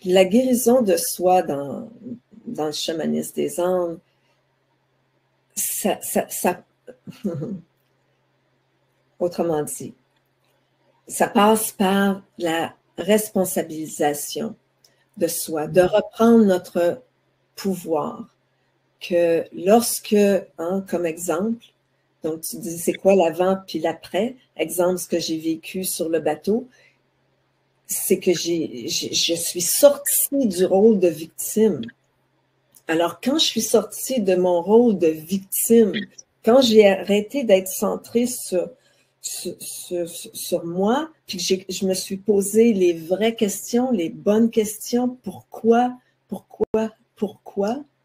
La guérison de soi dans le chamanisme des âmes, ça autrement dit, ça passe par la responsabilisation de soi, de reprendre notre pouvoir. Que lorsque, comme exemple, donc tu dis c'est quoi l'avant puis l'après, exemple ce que j'ai vécu sur le bateau, c'est que je suis sortie du rôle de victime. Alors quand je suis sortie de mon rôle de victime, quand j'ai arrêté d'être centrée sur moi, puis que je me suis posé les vraies questions, les bonnes questions, pourquoi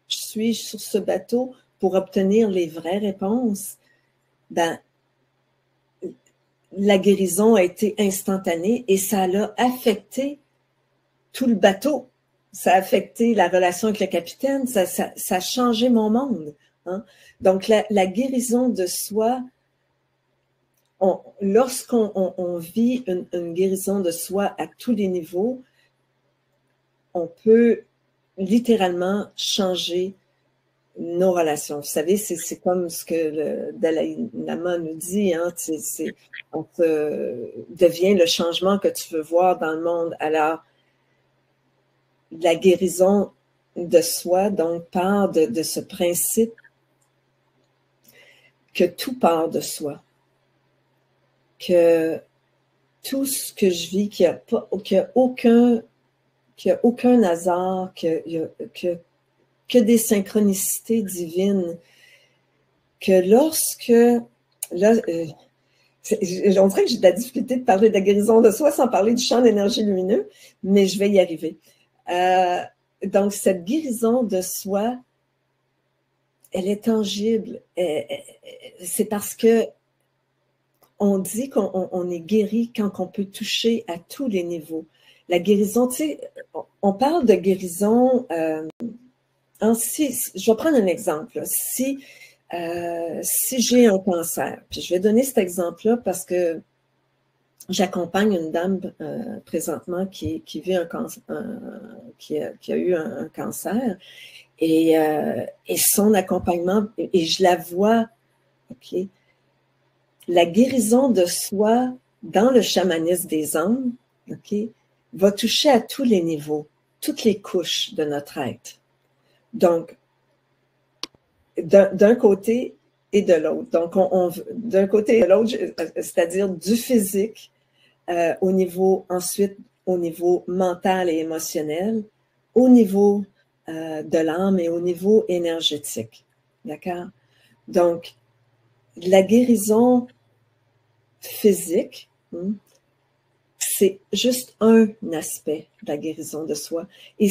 je suis sur ce bateau pour obtenir les vraies réponses, ben, la guérison a été instantanée et ça a affecté tout le bateau. Ça a affecté la relation avec le capitaine, ça a changé mon monde. Hein? Donc, la guérison de soi, lorsqu'on vit une guérison de soi à tous les niveaux, on peut littéralement changer nos relations. Vous savez, c'est comme ce que le Dalai Lama nous dit, hein, on devient le changement que tu veux voir dans le monde. Alors, la guérison de soi, donc, part de ce principe que tout part de soi. Que tout ce que je vis, qu'il n'y a aucun hasard, que des synchronicités divines, que lorsque, là, on dirait que j'ai de la difficulté de parler de la guérison de soi sans parler du champ d'énergie lumineux, mais je vais y arriver. Donc, cette guérison de soi, elle est tangible. C'est parce que on dit qu'on est guéri quand on peut toucher à tous les niveaux. La guérison, tu sais, on parle de guérison. Je vais prendre un exemple. Si j'ai un cancer, puis je vais donner cet exemple-là parce que j'accompagne une dame présentement qui vit un cancer, qui a eu un cancer, et son accompagnement, et je la vois, OK, la guérison de soi dans le chamanisme des âmes, OK, va toucher à tous les niveaux, toutes les couches de notre être. Donc, d'un côté et de l'autre. Donc, d'un côté et de l'autre, c'est-à-dire du physique, ensuite au niveau mental et émotionnel, au niveau de l'âme et au niveau énergétique. D'accord? Donc, la guérison physique, c'est juste un aspect de la guérison de soi. Et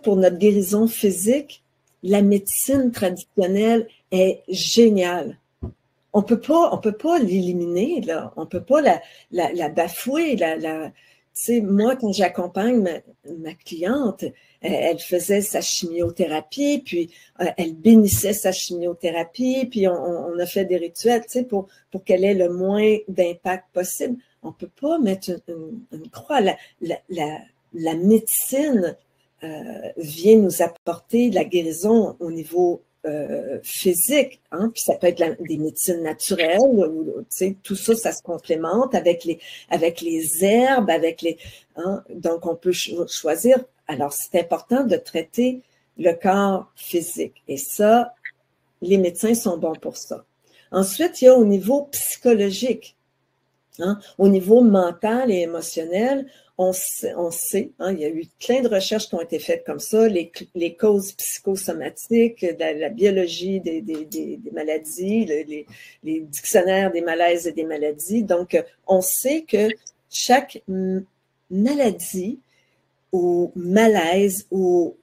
pour notre guérison physique, la médecine traditionnelle est géniale. On peut pas l'éliminer, là. On peut pas la bafouer. Tu sais, moi, quand j'accompagne ma cliente, elle faisait sa chimiothérapie, puis elle bénissait sa chimiothérapie, puis on a fait des rituels, tu sais, pour qu'elle ait le moins d'impact possible. On peut pas mettre une croix. La médecine vient nous apporter la guérison au niveau physique, hein, puis ça peut être des médecines naturelles, tu sais, tout ça, ça se complémente avec les herbes, donc on peut choisir. Alors, c'est important de traiter le corps physique, et ça, les médecins sont bons pour ça. Ensuite, il y a au niveau psychologique, hein, au niveau mental et émotionnel, on sait, hein, il y a eu plein de recherches qui ont été faites comme ça, les causes psychosomatiques, la biologie des maladies, les dictionnaires des malaises et des maladies. Donc, on sait que chaque maladie ou malaise, ou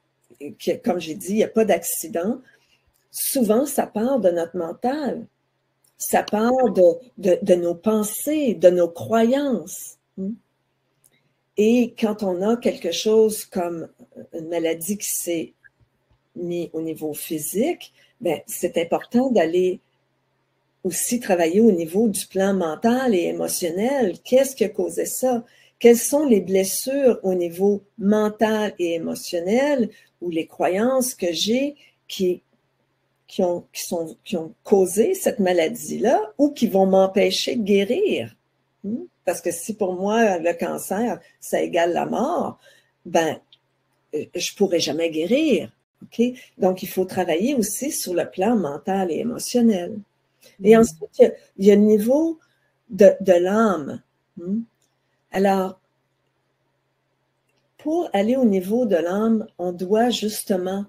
comme j'ai dit, il n'y a pas d'accident, souvent, ça part de notre mental. Ça part de nos pensées, de nos croyances. Et quand on a quelque chose comme une maladie qui s'est mise au niveau physique, ben, c'est important d'aller aussi travailler au niveau du plan mental et émotionnel. Qu'est-ce qui a causé ça? quelles sont les blessures au niveau mental et émotionnel ou les croyances que j'ai qui ont causé cette maladie-là ou qui vont m'empêcher de guérir. Parce que si pour moi, le cancer, ça égale la mort, ben, je pourrais jamais guérir. Okay? Donc, il faut travailler aussi sur le plan mental et émotionnel. Et ensuite, il y a le niveau de l'âme. Alors, pour aller au niveau de l'âme, on doit justement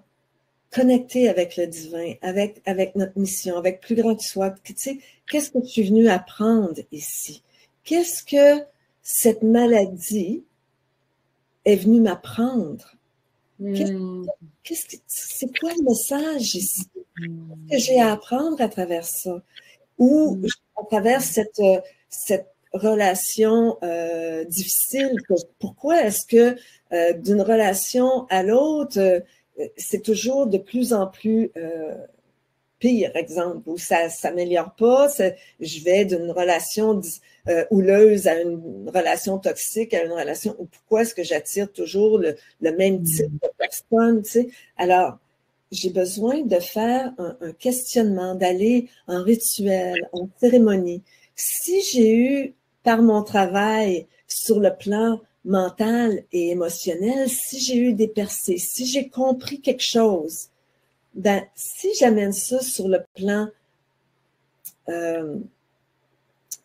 connecter avec le divin, avec notre mission, avec plus grand que soi. Tu sais, qu'est-ce que je suis venue apprendre ici? Qu'est-ce que cette maladie est venue m'apprendre? C'est quoi le message ici? Qu'est-ce que j'ai à apprendre à travers ça? Ou à travers cette relation difficile? Pourquoi est-ce que d'une relation à l'autre, c'est toujours de plus en plus pire, exemple, où ça ne s'améliore pas, je vais d'une relation houleuse à une relation toxique, à une relation, ou pourquoi est-ce que j'attire toujours le même type de personne, tu sais? Alors, j'ai besoin de faire un questionnement, d'aller en rituel, en cérémonie. Si j'ai eu, par mon travail sur le plan mental et émotionnel, si j'ai eu des percées, si j'ai compris quelque chose, ben, si j'amène ça sur le plan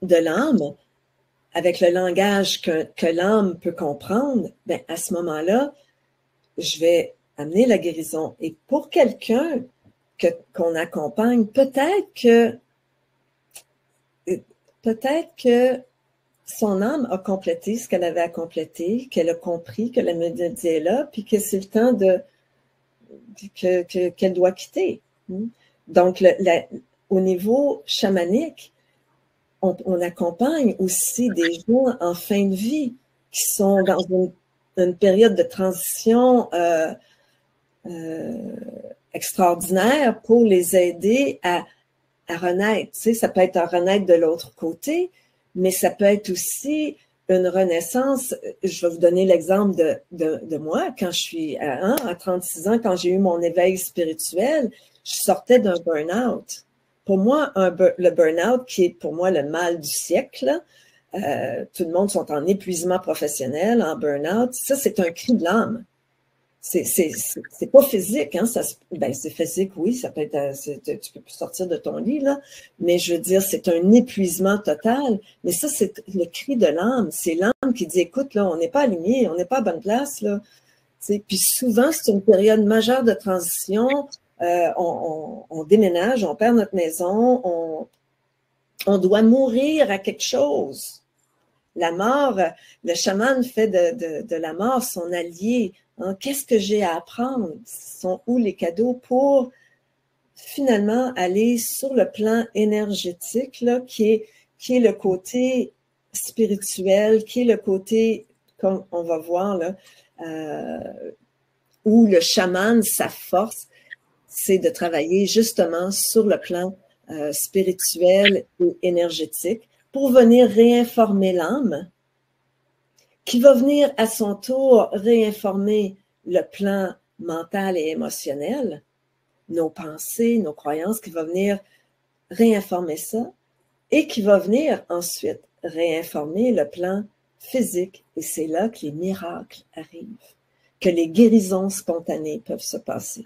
de l'âme, avec le langage que l'âme peut comprendre, ben, à ce moment-là, je vais amener la guérison. Et pour quelqu'un qu'on accompagne, peut-être que son âme a complété ce qu'elle avait à compléter, qu'elle a compris que la maladie est là, puis que c'est le temps qu'elle doit quitter. Donc, au niveau chamanique, on accompagne aussi des gens en fin de vie qui sont dans une période de transition extraordinaire pour les aider à renaître. Tu sais, ça peut être un renaître de l'autre côté, mais ça peut être aussi une renaissance. Je vais vous donner l'exemple de moi, quand je suis à 36 ans, quand j'ai eu mon éveil spirituel, je sortais d'un burn-out. Pour moi, le burn-out, qui est pour moi le mal du siècle, tout le monde sont en épuisement professionnel, en burn-out, ça c'est un cri de l'âme. C'est pas physique, hein, ben c'est physique, oui, ça peut être, tu peux plus sortir de ton lit, là, mais je veux dire, c'est un épuisement total, mais ça, c'est le cri de l'âme, c'est l'âme qui dit, écoute, là, on n'est pas aligné, on n'est pas à bonne place, là, puis souvent, c'est une période majeure de transition, on déménage, on perd notre maison, on doit mourir à quelque chose. La mort, le chaman fait de la mort son allié. Hein? Qu'est-ce que j'ai à apprendre? Sont où les cadeaux pour finalement aller sur le plan énergétique, là, qui est le côté spirituel, qui est le côté, comme on va voir, là, où le chaman, sa force, c'est de travailler justement sur le plan spirituel et énergétique pour venir réinformer l'âme, qui va venir à son tour réinformer le plan mental et émotionnel, nos pensées, nos croyances, qui va venir réinformer ça, et qui va venir ensuite réinformer le plan physique. Et c'est là que les miracles arrivent, que les guérisons spontanées peuvent se passer.